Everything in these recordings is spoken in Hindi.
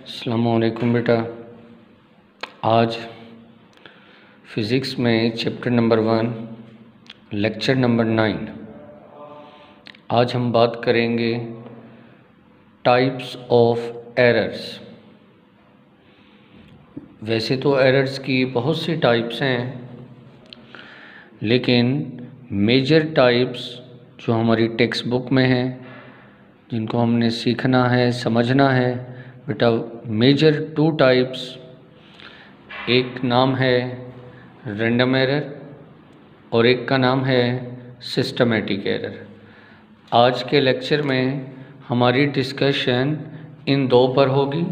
अस्सलामुअलैकुम बेटा। आज फ़िज़िक्स में चैप्टर नंबर 1 लेक्चर नंबर 9 आज हम बात करेंगे टाइप्स ऑफ एरर्स। वैसे तो एरर्स की बहुत सी टाइप्स हैं, लेकिन मेजर टाइप्स जो हमारी टेक्स्ट बुक में हैं, जिनको हमने सीखना है, समझना है बेटा, मेजर 2 टाइप्स, एक नाम है रैंडम एरर और एक का नाम है सिस्टमैटिक एरर। आज के लेक्चर में हमारी डिस्कशन इन 2 पर होगी।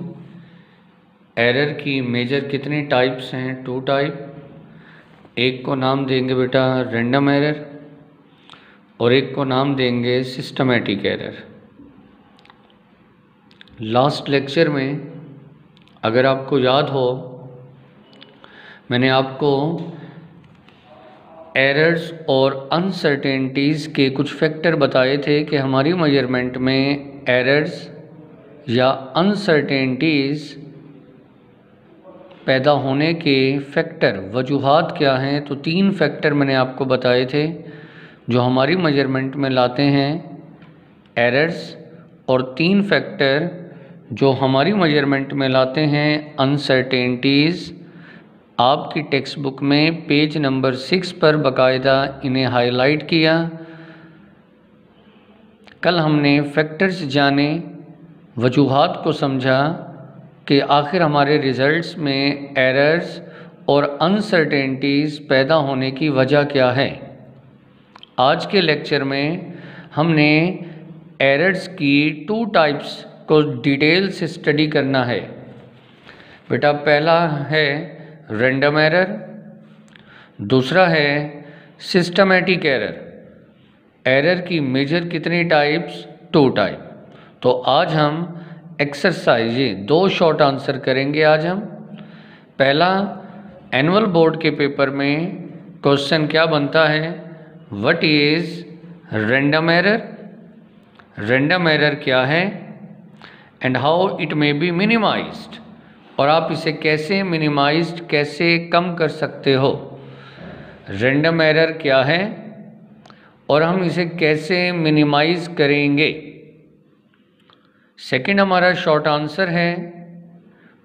एरर की मेजर कितनी टाइप्स हैं? 2 टाइप। एक को नाम देंगे बेटा रैंडम एरर और एक को नाम देंगे सिस्टमैटिक एरर। लास्ट लेक्चर में अगर आपको याद हो, मैंने आपको एरर्स और अनसर्टेनिटीज़ के कुछ फैक्टर बताए थे कि हमारी मेजरमेंट में एरर्स या अनसर्टेनिटीज़ पैदा होने के फैक्टर, वजूहात क्या हैं। तो 3 फैक्टर मैंने आपको बताए थे जो हमारी मेजरमेंट में लाते हैं एरर्स, और 3 फैक्टर जो हमारी मेजरमेंट में लाते हैं अनसर्टेनिटीज़। आपकी टेक्स्ट बुक में पेज नंबर 6 पर बाकायदा इन्हें हाईलाइट किया। कल हमने फैक्टर्स जाने, वजूहात को समझा कि आखिर हमारे रिज़ल्ट्स में एरर्स और अनसर्टेनिटीज़ पैदा होने की वजह क्या है। आज के लेक्चर में हमने एरर्स की 2 टाइप्स को डिटेल से स्टडी करना है बेटा। पहला है रैंडम एरर, दूसरा है सिस्टमैटिक एरर। एरर की मेजर कितनी टाइप्स? 2 टाइप। तो आज हम एक्सरसाइज, ये 2 शॉर्ट आंसर करेंगे आज हम। पहला, एनुअल बोर्ड के पेपर में क्वेश्चन क्या बनता है? What is random error? Random error क्या है and how it may be minimised, और आप इसे कैसे मिनिमाइज्ड, कैसे कम कर सकते हो। रैंडम एरर क्या है और हम इसे कैसे मिनिमाइज करेंगे। सेकंड हमारा शॉर्ट आंसर है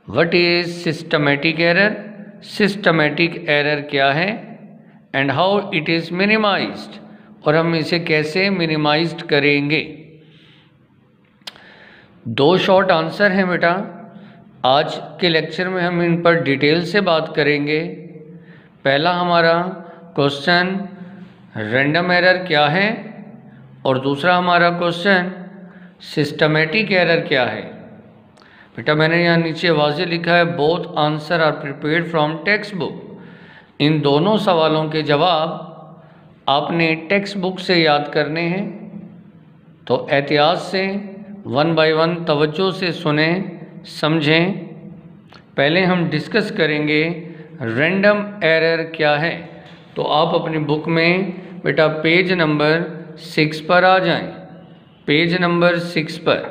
what is systematic error? Systematic error क्या है and how it is minimised, और हम इसे कैसे मिनिमाइज्ड करेंगे। 2 शॉर्ट आंसर हैं बेटा। आज के लेक्चर में हम इन पर डिटेल से बात करेंगे। पहला हमारा क्वेश्चन रैंडम एरर क्या है और दूसरा हमारा क्वेश्चन सिस्टमैटिक एरर क्या है। बेटा मैंने यहाँ नीचे वाज़े लिखा है both answer are prepared from textbook. इन दोनों सवालों के जवाब आपने टेक्स्ट बुक से याद करने हैं, तो एहतियात से 1 बाय 1 तवज्जो से सुने, समझें। पहले हम डिस्कस करेंगे रैंडम एरर क्या है। तो आप अपनी बुक में बेटा पेज नंबर 6 पर आ जाएं। पेज नंबर 6 पर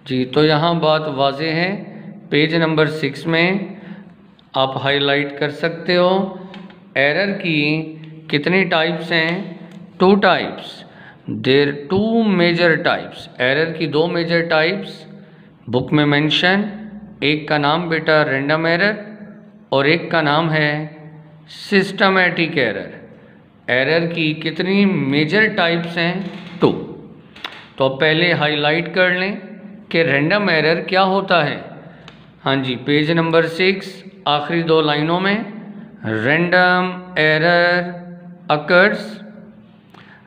जी, तो यहाँ बात वाज़े है। पेज नंबर 6 में आप हाईलाइट कर सकते हो। एरर की कितनी टाइप्स हैं? 2 types. There 2 major types. Error की 2 मेजर टाइप्स बुक में मेंशन। एक का नाम बेटा रैंडम एरर और एक का नाम है सिस्टमैटिक एरर। एरर की कितनी मेजर टाइप्स हैं? 2। तो पहले हाईलाइट कर लें कि रैंडम एरर क्या होता है। हाँ जी, पेज नंबर 6 आखिरी 2 लाइनों में random error occurs.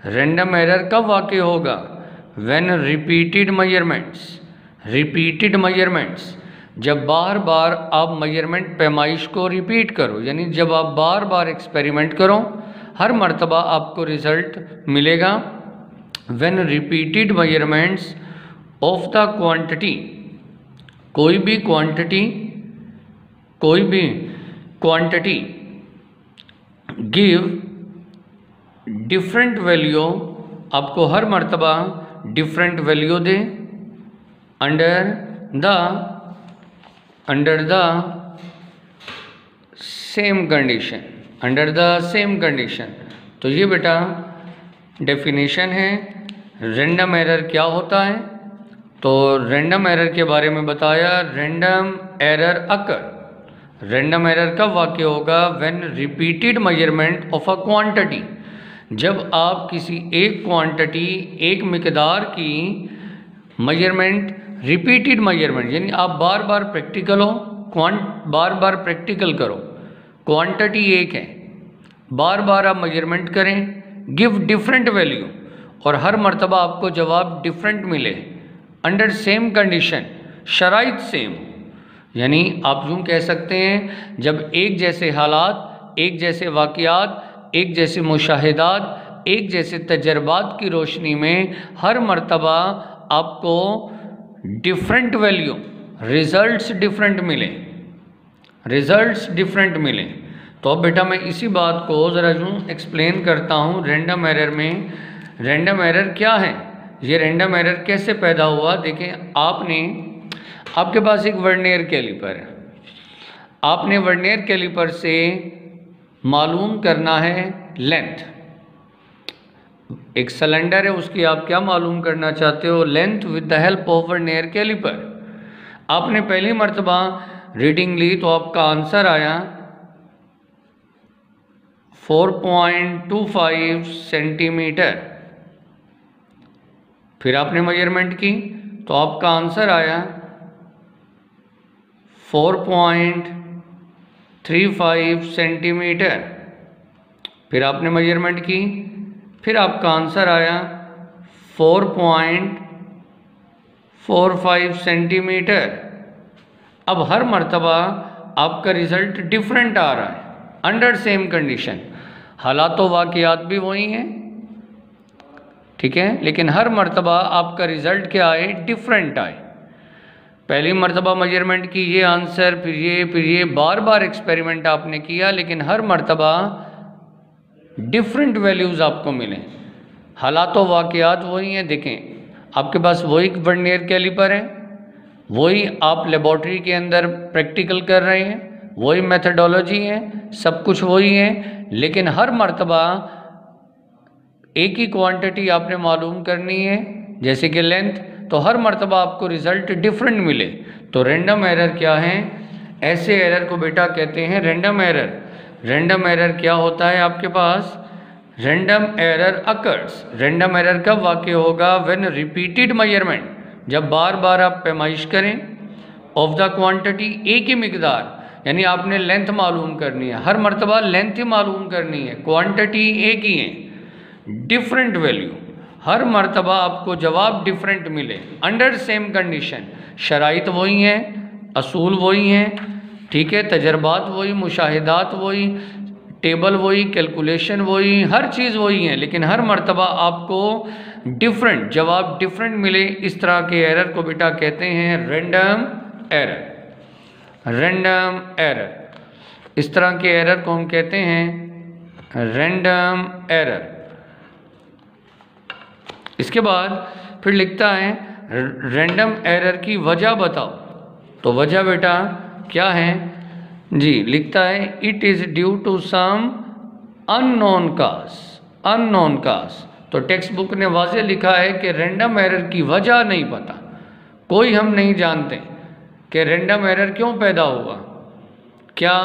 Random error कब वाक़ई होगा? When repeated measurements. Repeated measurements, जब बार बार आप मेजरमेंट पैमाइश को रिपीट करो, यानी जब आप बार बार एक्सपेरिमेंट करो, हर मर्तबा आपको रिज़ल्ट मिलेगा। When repeated measurements of the quantity, कोई भी क्वांटिटी गिव डिफरेंट वैल्यू, आपको हर मर्तबा different value they under the under the same condition, under the same condition. तो ये बेटा डेफिनेशन है। रैंडम एरर क्या होता है? तो रैंडम एरर के बारे में बताया, रैंडम एरर अकर। रैंडम एरर कब वाक़ होगा? When repeated measurement of a quantity, जब आप किसी एक क्वांटिटी, एक मिकदार की मेजरमेंट, रिपीटेड मेजरमेंट यानी आप बार बार प्रैक्टिकल हो, बार बार प्रैक्टिकल करो, क्वांटिटी एक है, बार बार आप मेजरमेंट करें, गिव डिफरेंट वैल्यू और हर मर्तबा आपको जवाब डिफरेंट मिले, अंडर सेम कंडीशन, शराइत सेम, यानी आप यूँ कह सकते हैं जब एक जैसे हालात, एक जैसे वाक़यात, एक जैसे मुशाहिदात, एक जैसे तजर्बात की रोशनी में हर मर्तबा आपको डिफरेंट वैल्यू, रिजल्ट्स डिफरेंट मिले, रिजल्ट्स डिफरेंट मिले। तो अब बेटा मैं इसी बात को ज़रा यूँ एक्सप्लेन करता हूँ। रैंडम एरर में रैंडम एरर क्या है, ये रैंडम एरर कैसे पैदा हुआ? देखें, आपके पास एक वर्नियर कैलिपर है, आपने वर्नियर कैलिपर से मालूम करना है लेंथ। एक सिलेंडर है, उसकी आप क्या मालूम करना चाहते हो? Length with the help of vernier caliper. आपने पहली मर्तबा रीडिंग ली तो आपका आंसर आया 4.25 सेंटीमीटर। फिर आपने मेजरमेंट की तो आपका आंसर आया 4.35 सेंटीमीटर। फिर आपने मेजरमेंट की, फिर आपका आंसर आया 4.45 सेंटीमीटर। अब हर मर्तबा आपका रिजल्ट डिफरेंट आ रहा है, अंडर सेम कंडीशन। हालात तो वाक़यात भी वही हैं, ठीक है, लेकिन हर मर्तबा आपका रिज़ल्ट क्या आए? डिफरेंट आए। पहली मर्तबा मेजरमेंट की, ये आंसर, फिर ये बार बार एक्सपेरिमेंट आपने किया, लेकिन हर मर्तबा डिफरेंट वैल्यूज़ आपको मिले। हालात तो वाक़यात वही हैं। देखें, आपके पास वही वर्नियर कैलिपर है, वही आप लेबॉर्ट्री के अंदर प्रैक्टिकल कर रहे हैं, वही मेथडोलॉजी है, सब कुछ वही है, लेकिन हर मर्तबा एक ही क्वांटिटी आपने मालूम करनी है, जैसे कि लेंथ, तो हर मर्तबा आपको रिज़ल्ट डिफरेंट मिले। तो रैंडम एरर क्या है? ऐसे एरर को बेटा कहते हैं रैंडम एरर। रैंडम एरर क्या होता है आपके पास? Random error occurs. Random error कब वाक़ होगा? व्हेन रिपीटेड मेजरमेंट, जब बार बार आप पैमाइश करें ऑफ द क्वांटिटी, एक ही मिकदार, यानी आपने लेंथ मालूम करनी है, हर मर्तबा लेंथ ही मालूम करनी है, क्वांटिटी एक ही है, डिफरेंट वैल्यू, हर मर्तबा आपको जवाब डिफरेंट मिले, अंडर सेम कंडीशन। शराइत वही हैं, असूल वही हैं, ठीक है, तजर्बात वही, मुशाहिदात वही, टेबल वही, कैलकुलेशन वही, हर चीज़ वही है, लेकिन हर मर्तबा आपको डिफरेंट जवाब डिफरेंट मिले। इस तरह के एरर को बेटा कहते हैं रैंडम एरर। रैंडम एरर, इस तरह के एरर को हम कहते हैं रैंडम एरर। इसके बाद फिर लिखता है रैंडम एरर की वजह बताओ। तो वजह बेटा क्या है जी? लिखता है it is due to some unknown cause. Unknown cause, तो टेक्स्ट बुक ने वाज़े लिखा है कि रैंडम एरर की वजह नहीं पता, कोई हम नहीं जानते कि रैंडम एरर क्यों पैदा हुआ। क्या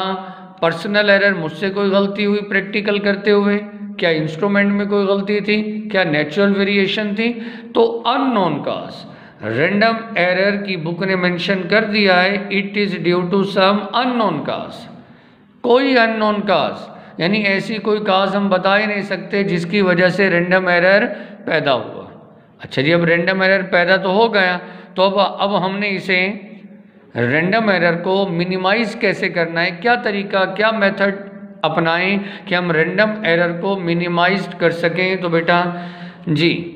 पर्सनल एरर, मुझसे कोई गलती हुई प्रैक्टिकल करते हुए? क्या इंस्ट्रूमेंट में कोई गलती थी? क्या नेचुरल वेरिएशन थी? तो अननोन काज, रैंडम एरर की बुक ने मेंशन कर दिया है it is due to some unknown cause. कोई अननोन काज, यानी ऐसी कोई काज हम बता ही नहीं सकते जिसकी वजह से रैंडम एरर पैदा हुआ। अच्छा जी, अब रैंडम एरर पैदा तो हो गया, तो अब हमने इसे रैंडम एरर को मिनिमाइज कैसे करना है, क्या तरीका, क्या मेथड अपनाएं कि हम रैंडम एरर को मिनिमाइज कर सकें। तो बेटा G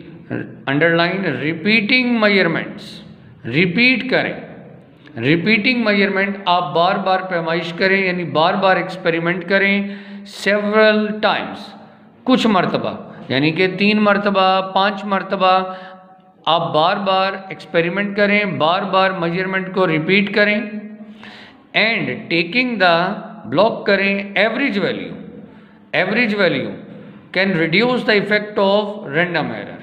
underline repeating measurements, repeat करें। रिपीटिंग मेजरमेंट, आप बार बार पैमाइश करें, यानी बार बार एक्सपेरिमेंट करें, सेवरल टाइम्स, कुछ मरतबा, यानी कि 3 मरतबा 5 मरतबा आप बार बार एक्सपेरिमेंट करें, बार बार मेजरमेंट को रिपीट करें। एंड टेकिंग द ब्लॉक करें average value can reduce the effect of random error.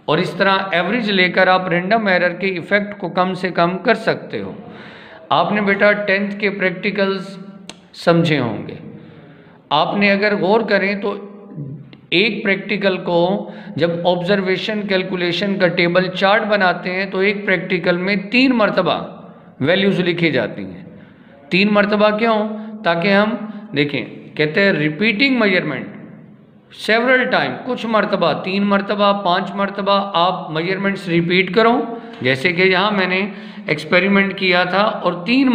और इस तरह एवरेज लेकर आप रैंडम एरर के इफेक्ट को कम से कम कर सकते हो। आपने बेटा 10th के प्रैक्टिकल्स समझे होंगे। आपने अगर गौर करें तो एक प्रैक्टिकल को जब ऑब्जर्वेशन कैलकुलेशन का टेबल चार्ट बनाते हैं तो एक प्रैक्टिकल में 3 मरतबा वैल्यूज लिखी जाती हैं। 3 मरतबा क्यों? ताकि हम देखें, कहते हैं रिपीटिंग मेजरमेंट सेवरल टाइम, कुछ मरतबा 3 मरतबा 5 मरतबा आप मेजरमेंट्स रिपीट करो। जैसे कि यहाँ मैंने एक्सपेरिमेंट किया था और 3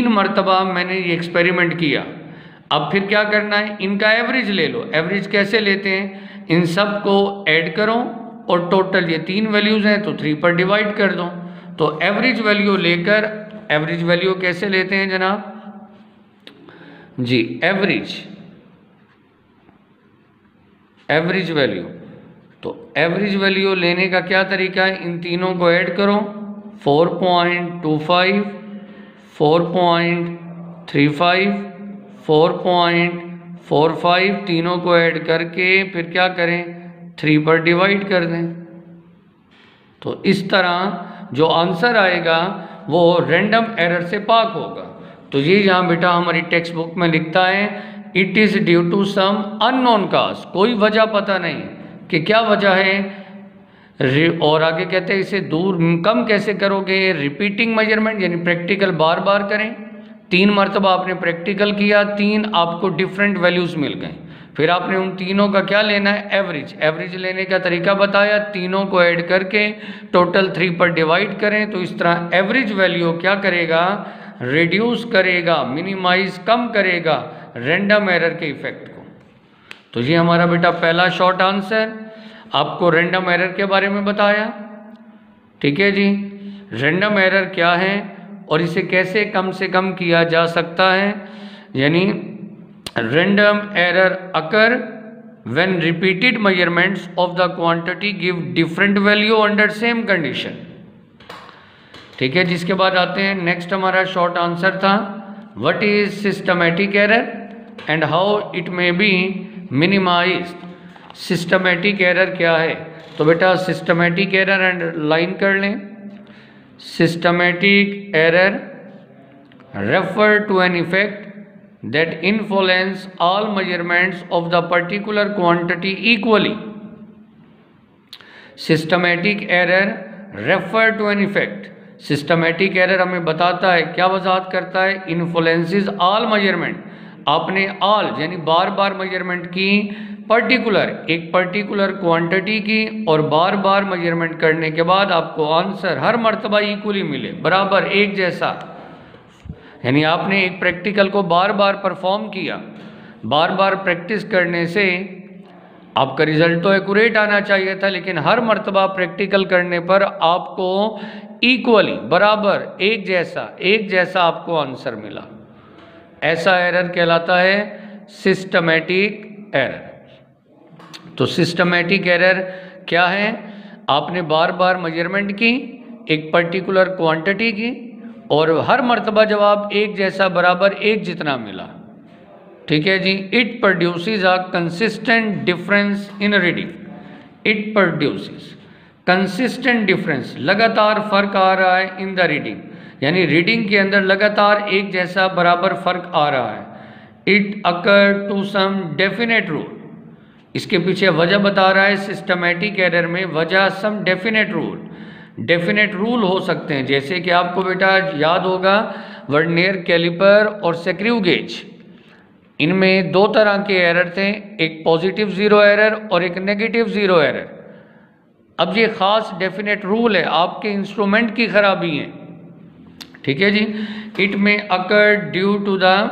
मरतबा मैंने ये एक्सपेरिमेंट किया। अब फिर क्या करना है, इनका एवरेज ले लो। एवरेज कैसे लेते हैं, इन सब को ऐड करो और टोटल ये 3 वैल्यूज़ हैं तो 3 पर डिवाइड कर दो। तो एवरेज वैल्यू लेकर, एवरेज वैल्यू कैसे लेते हैं जनाब जी, एवरेज वैल्यू। तो एवरेज वैल्यू लेने का क्या तरीका है, इन तीनों को ऐड करो, 4.25, 4.35, 4.45, तीनों को ऐड करके फिर क्या करें, 3 पर डिवाइड कर दें। तो इस तरह जो आंसर आएगा वो रैंडम एरर से पाक होगा। तो ये यहाँ बेटा हमारी टेक्स्ट बुक में लिखता है, it is due to some unknown cause, कोई वजह पता नहीं कि क्या वजह है। और आगे कहते हैं इसे दूर कम कैसे करोगे, रिपीटिंग मेजरमेंट यानी प्रैक्टिकल बार बार करें। 3 मरतबा आपने प्रैक्टिकल किया, 3 आपको डिफरेंट वैल्यूज़ मिल गए। फिर आपने उन तीनों का क्या लेना है, एवरेज लेने का तरीका बताया, तीनों को ऐड करके टोटल 3 पर डिवाइड करें। तो इस तरह एवरेज वैल्यू क्या करेगा, रिड्यूस करेगा, मिनिमाइज कम करेगा रैंडम एरर के इफेक्ट को। तो ये हमारा बेटा पहला शॉर्ट आंसर आपको रैंडम एरर के बारे में बताया। ठीक है जी, रैंडम एरर क्या है और इसे कैसे कम से कम किया जा सकता है। यानी random error occur when repeated measurements of the quantity give different value under same condition। ठीक है, जिसके बाद आते हैं नेक्स्ट, हमारा शॉर्ट आंसर था what is systematic error and how it may be minimized. Systematic error क्या है, तो बेटा सिस्टमैटिक एरर अंडरलाइन कर लें। Systematic error refer to an effect that influence all measurements of the particular quantity equally। systematic error refer to an effect। systematic error हमें बताता है, क्या वजाहत करता है, influences all measurement। आपने all यानी बार बार मेजरमेंट की, एक पर्टिकुलर क्वांटिटी की, और बार बार मेजरमेंट करने के बाद आपको आंसर हर मर्तबा इक्वली मिले, बराबर एक जैसा। यानी आपने एक प्रैक्टिकल को बार बार परफॉर्म किया, बार बार प्रैक्टिस करने से आपका रिजल्ट तो एक्यूरेट आना चाहिए था, लेकिन हर मर्तबा प्रैक्टिकल करने पर आपको इक्वली बराबर एक जैसा आपको आंसर मिला। ऐसा एरर कहलाता है सिस्टमैटिक एरर। तो सिस्टमैटिक एरर क्या है, आपने बार बार मेजरमेंट की एक पर्टिकुलर क्वांटिटी की और हर मर्तबा जवाब एक जैसा बराबर एक जितना मिला। ठीक है जी, it produces a consistent difference in reading. It produces consistent difference, लगातार फर्क आ रहा है इन द रीडिंग, यानी रीडिंग के अंदर लगातार एक जैसा बराबर फर्क आ रहा है। It occur to some definite rule, इसके पीछे वजह बता रहा है सिस्टमैटिक एरर में, वजह सम डेफिनेट रूल हो सकते हैं। जैसे कि आपको बेटा याद होगा वर्नियर कैलिपर और स्क्रू गेज, इनमें 2 तरह के एरर थे, एक पॉजिटिव जीरो एरर और एक नेगेटिव जीरो एरर। अब ये खास डेफिनेट रूल है, आपके इंस्ट्रूमेंट की खराबी है। ठीक है जी, it may occur due to the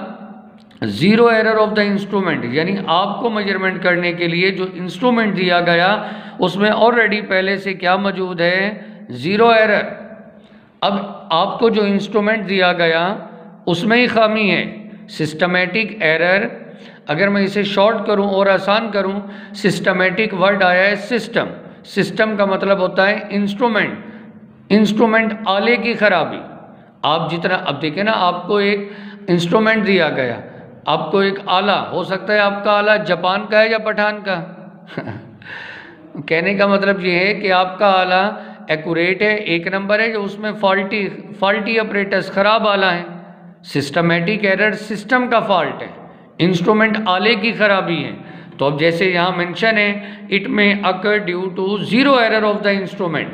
zero error of the instrument, यानी आपको मेजरमेंट करने के लिए जो इंस्ट्रूमेंट दिया गया उसमें ऑलरेडी पहले से क्या मौजूद है, जीरो एरर। अब आपको जो इंस्ट्रूमेंट दिया गया उसमें ही खामी है। सिस्टमैटिक एरर, अगर मैं इसे शॉर्ट करूं और आसान करूं, सिस्टमैटिक वर्ड आया है सिस्टम का मतलब होता है इंस्ट्रूमेंट आले की खराबी। आप जितना, अब देखिए ना, आपको एक इंस्ट्रूमेंट दिया गया, आपको एक आला, हो सकता है आपका आला जापान का है या पठान का कहने का मतलब ये है कि आपका आला एक्यूरेट है, एक नंबर है, जो उसमें फॉल्टी ऑपरेटर्स, खराब आला है। सिस्टमेटिक एरर सिस्टम का फॉल्ट है, इंस्ट्रूमेंट आले की खराबी है। तो अब जैसे यहाँ मेंशन है, it may occur due to zero error of the instrument,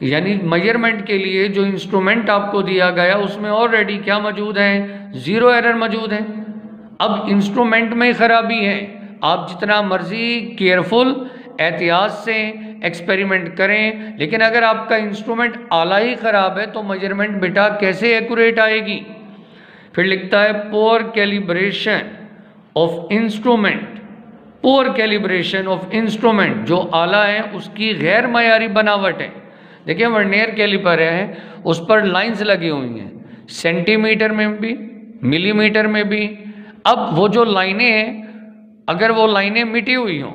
यानी मेजरमेंट के लिए जो इंस्ट्रूमेंट आपको दिया गया उसमें ऑलरेडी क्या मौजूद है, जीरो एरर मौजूद है। अब इंस्ट्रूमेंट में खराबी है, आप जितना मर्जी केयरफुल एहतियात से एक्सपेरिमेंट करें, लेकिन अगर आपका इंस्ट्रूमेंट आला ही खराब है तो मेजरमेंट बेटा कैसे एक्यूरेट आएगी। फिर लिखता है poor calibration of instrument, poor calibration of instrument, जो आला है उसकी गैर मयारी बनावट है। देखिए वर्नियर कैलिपर है, उस पर लाइंस लगी हुई हैं, सेंटीमीटर में भी, मिलीमीटर में भी। अब वो जो लाइनें हैं, अगर वो लाइनें मिटी हुई हों,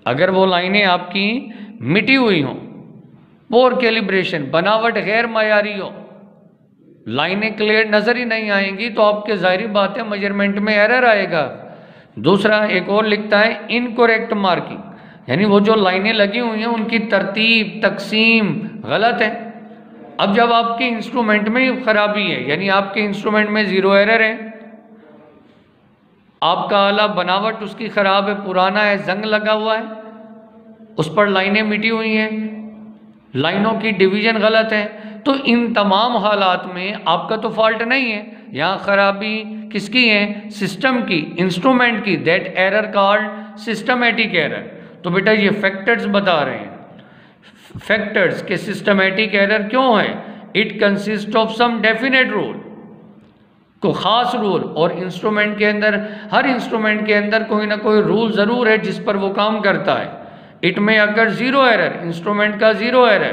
अगर वो लाइनें आपकी मिटी हुई हों, पुअर कैलिब्रेशन, बनावट गैर मयारी हो, लाइनें क्लियर नजर ही नहीं आएंगी, तो आपके जाहिर बात है मेजरमेंट में एरर आएगा। दूसरा एक और लिखता है इनकरेक्ट मार्किंग, यानी वो जो लाइनें लगी हुई हैं उनकी तरतीब तकसीम गलत है। अब जब आपके इंस्ट्रूमेंट में खराबी है, यानी आपके इंस्ट्रूमेंट में जीरो एरर है, आपका आला बनावट उसकी खराब है, पुराना है, जंग लगा हुआ है, उस पर लाइनें मिटी हुई हैं, लाइनों की डिवीजन गलत है, तो इन तमाम हालात में आपका तो फॉल्ट नहीं है, यहाँ खराबी किसकी है, सिस्टम की, इंस्ट्रूमेंट की। That error called systematic error. तो बेटा ये फैक्टर्स बता रहे हैं, फैक्टर्स के सिस्टमेटिक एरर क्यों है, it consist of some definite rule, को खास रूल, और इंस्ट्रूमेंट के अंदर, हर इंस्ट्रूमेंट के अंदर कोई ना कोई रूल जरूर है जिस पर वो काम करता है। इट में अगर जीरो एरर, इंस्ट्रूमेंट का zero error,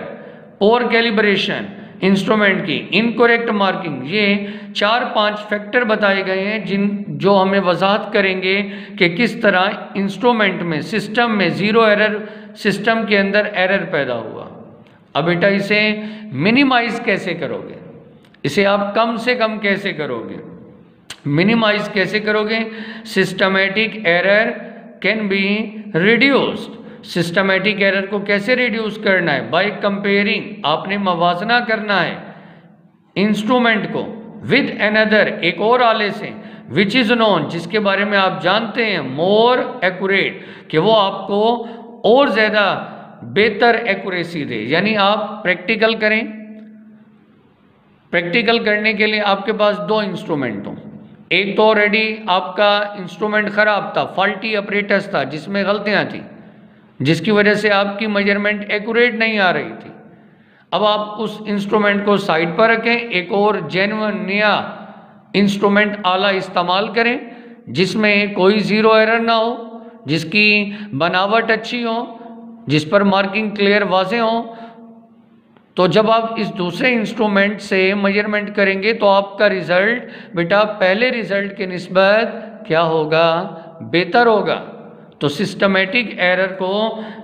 poor calibration instrument की, इनकरेक्ट मार्किंग, ये 4-5 फैक्टर बताए गए हैं जो हमें वजाहत करेंगे कि किस तरह इंस्ट्रूमेंट में, सिस्टम में जीरो एरर, सिस्टम के अंदर एरर पैदा हुआ। अब बेटा इसे मिनिमाइज कैसे करोगे, इसे आप कम से कम कैसे करोगे, मिनिमाइज कैसे करोगे। Systematic error can be reduced, systematic error को कैसे रिड्यूस करना है, बाय कंपेयरिंग, आपने मवाजना करना है इंस्ट्रूमेंट को विद अनदर, एक और आले से, विच इज नोन, जिसके बारे में आप जानते हैं, मोर एक्यूरेट, कि वो आपको और ज्यादा बेहतर एक्यूरेसी दे। यानी आप प्रैक्टिकल करें, प्रैक्टिकल करने के लिए आपके पास 2 इंस्ट्रूमेंट हों, एक तो ऑलरेडी आपका इंस्ट्रूमेंट खराब था, फॉल्टी ऑपरेटर्स था, जिसमें गलतियां थी, जिसकी वजह से आपकी मेजरमेंट एक्यूरेट नहीं आ रही थी। अब आप उस इंस्ट्रूमेंट को साइड पर रखें, एक और जेन्युइन नया इंस्ट्रूमेंट आला इस्तेमाल करें जिसमें कोई जीरो एरर ना हो, जिसकी बनावट अच्छी हो, जिस पर मार्किंग क्लियर वाज़ेह हो। तो जब आप इस दूसरे इंस्ट्रूमेंट से मेजरमेंट करेंगे तो आपका रिजल्ट बेटा पहले रिजल्ट के निस्बत क्या होगा, बेहतर होगा। तो सिस्टमेटिक एरर को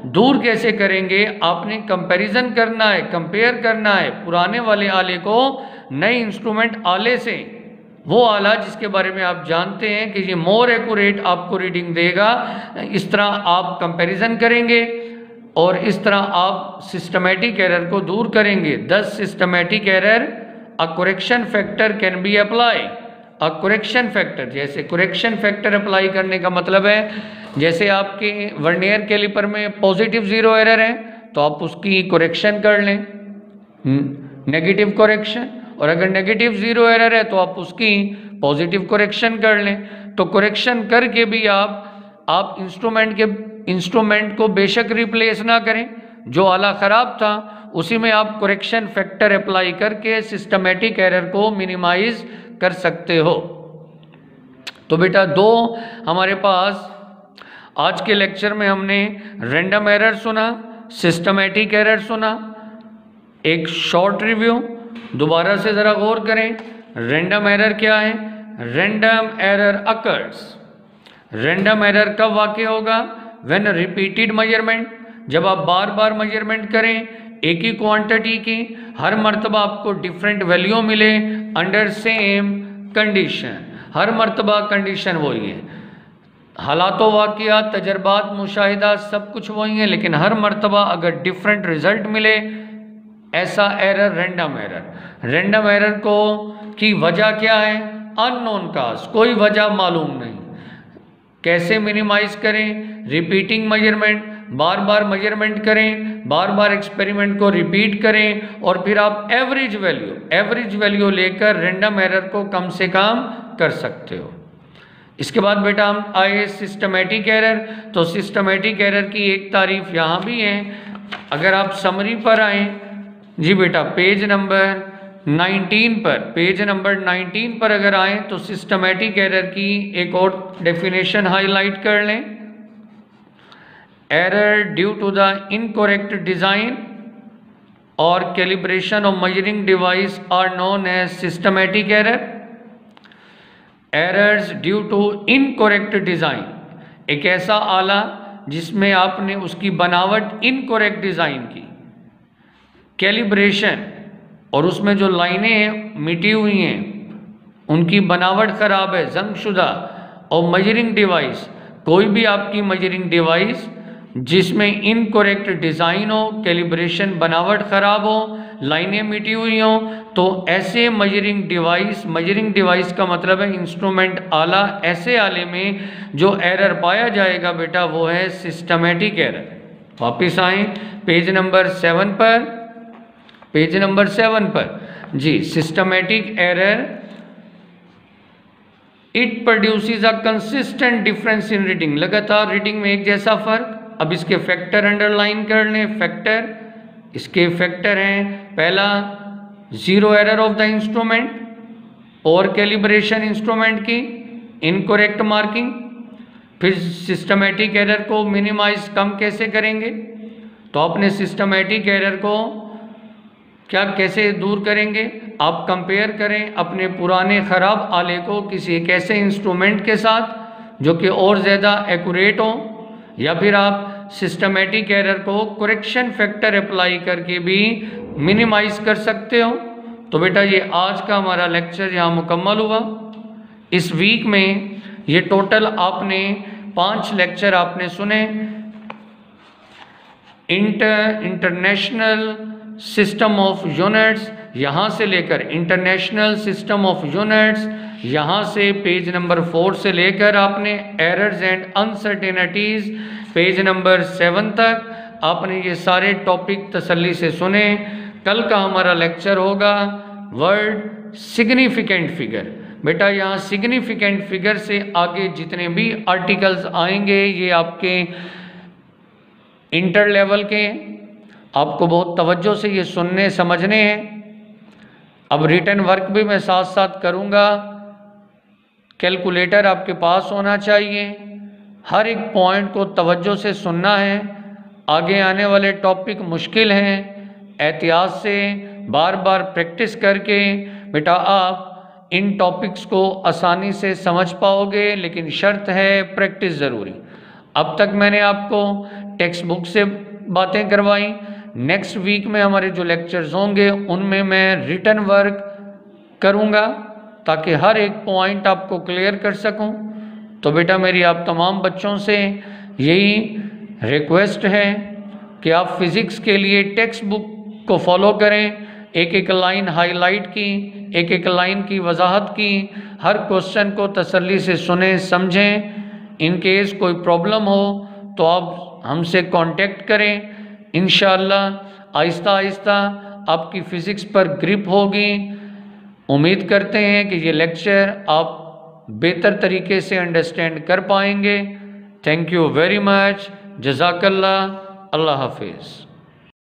दूर कैसे करेंगे, आपने कंपैरिजन करना है, कंपेयर करना है पुराने वाले आले को नए इंस्ट्रूमेंट आले से, वो आला जिसके बारे में आप जानते हैं कि ये मोर एक्यूरेट आपको रीडिंग देगा। इस तरह आप कंपैरिजन करेंगे और इस तरह आप सिस्टमेटिक एरर को दूर करेंगे। 10 systematic error a correction factor can be apply. A correction factor, जैसे करेक्शन फैक्टर अप्लाई करने का मतलब है जैसे आपके वर्नियर कैलिपर में पॉजिटिव जीरो एरर है तो आप उसकी करेक्शन कर लें, नेगेटिव करेक्शन, और अगर नेगेटिव जीरो एरर है तो आप उसकी पॉजिटिव करेक्शन कर लें। तो करेक्शन करके भी आप इंस्ट्रूमेंट को बेशक रिप्लेस ना करें, जो आला ख़राब था उसी में आप करेक्शन फैक्टर अप्लाई करके सिस्टमेटिक एरर को मिनिमाइज कर सकते हो। तो बेटा 2 हमारे पास आज के लेक्चर में हमने रैंडम एरर सुना, सिस्टमेटिक एरर सुना। एक शॉर्ट रिव्यू दोबारा से ज़रा गौर करें। रैंडम एरर क्या है? Random error occurs. Random error कब वाक़ई होगा? व्हेन रिपीटेड मेजरमेंट, जब आप बार बार मेजरमेंट करें एक ही क्वांटिटी की हर मर्तबा आपको डिफरेंट वैल्यू मिले अंडर सेम कंडीशन, हर मर्तबा कंडीशन वही है, हालात वाक़ियात तजर्बात मुशाहिदा सब कुछ वही है, लेकिन हर मर्तबा अगर डिफरेंट रिजल्ट मिले ऐसा error random error. Random error को की वजह क्या है? अननोन काज, कोई वजह मालूम नहीं। कैसे मिनिमाइज करें? रिपीटिंग मेजरमेंट, बार बार मेजरमेंट करें, बार बार एक्सपेरिमेंट को रिपीट करें और फिर आप एवरेज वैल्यू लेकर रैंडम एरर को कम से कम कर सकते हो। इसके बाद बेटा हम आए सिस्टमेटिक एरर। तो सिस्टमेटिक एरर की एक तारीफ यहाँ भी है। अगर आप समरी पर आए जी बेटा, पेज नंबर 19 पर अगर आए तो सिस्टमेटिक एरर की एक और डेफिनेशन हाईलाइट कर लें। Error due to the incorrect design और calibration of measuring device are known as systematic error. Errors due to incorrect design, एक ऐसा आला जिसमें आपने उसकी बनावट इनकरेक्ट डिजाइन की, कैलिब्रेशन और उसमें जो लाइनें हैं मिटी हुई हैं उनकी बनावट ख़राब है, जंगशुदा, और मेजरिंग डिवाइस, कोई भी आपकी मेजरिंग डिवाइस जिसमें इनकरेक्ट डिज़ाइन हो, कैलिब्रेशन बनावट ख़राब हो, लाइनें मिटी हुई हों, तो ऐसे मेजरिंग डिवाइस का मतलब है इंस्ट्रूमेंट आला, ऐसे आले में जो एरर पाया जाएगा बेटा वो है सिस्टमेटिक एरर। वापिस आएँ पेज नंबर 7 पर जी, systematic error it produces a consistent difference in reading, लगातार रीडिंग में एक जैसा फर्क। अब इसके फैक्टर अंडरलाइन कर लें। फैक्टर, इसके फैक्टर हैं, पहला zero error of the instrument और कैलिब्रेशन इंस्ट्रूमेंट की इनकरेक्ट मार्किंग। फिर सिस्टमेटिक एरर को मिनिमाइज कम कैसे करेंगे? तो आपने सिस्टमेटिक एरर को क्या कैसे दूर करेंगे? आप कंपेयर करें अपने पुराने ख़राब आले को किसी एक ऐसे इंस्ट्रूमेंट के साथ जो कि और ज़्यादा एक्यूरेट हो, या फिर आप सिस्टमेटिक एरर को करेक्शन फैक्टर अप्लाई करके भी मिनिमाइज कर सकते हो। तो बेटा ये आज का हमारा लेक्चर यहाँ मुकम्मल हुआ। इस वीक में ये टोटल आपने 5 लेक्चर आपने सुने। इंटरनेशनल सिस्टम ऑफ यूनिट्स, यहाँ से लेकर इंटरनेशनल सिस्टम ऑफ यूनिट्स, यहाँ से पेज नंबर 4 से लेकर आपने errors and uncertainties page number 7 तक आपने ये सारे टॉपिक तसल्ली से सुने। कल का हमारा लेक्चर होगा वर्ड सिग्निफिकेंट फिगर। बेटा यहाँ सिग्निफिकेंट फिगर से आगे जितने भी आर्टिकल्स आएंगे ये आपके इंटर लेवल के, आपको बहुत तवज्जो से ये सुनने समझने हैं। अब रिटन वर्क भी मैं साथ साथ करूँगा। कैलकुलेटर आपके पास होना चाहिए, हर एक पॉइंट को तवज्जो से सुनना है। आगे आने वाले टॉपिक मुश्किल हैं, एहतियात से बार बार प्रैक्टिस करके बेटा आप इन टॉपिक्स को आसानी से समझ पाओगे, लेकिन शर्त है प्रैक्टिस ज़रूरी। अब तक मैंने आपको टेक्स्ट बुक से बातें करवाई। नेक्स्ट वीक में हमारे जो लेक्चर्स होंगे उनमें मैं रिटन वर्क करूँगा ताकि हर एक पॉइंट आपको क्लियर कर सकूं। तो बेटा मेरी आप तमाम बच्चों से यही रिक्वेस्ट है कि आप फिज़िक्स के लिए टेक्स्ट बुक को फॉलो करें। एक एक लाइन हाईलाइट की, एक एक लाइन की वजाहत की, हर क्वेश्चन को तसल्ली से सुने समझें। इन केस कोई प्रॉब्लम हो तो आप हमसे कांटेक्ट करें। इंशाअल्लाह आहिस्ता आहिस्ता आपकी फ़िज़िक्स पर ग्रिप होगी। उम्मीद करते हैं कि ये लेक्चर आप बेहतर तरीके से अंडरस्टैंड कर पाएंगे। Thank you very much. जज़ाकल्लाह। अल्लाह हाफिज़।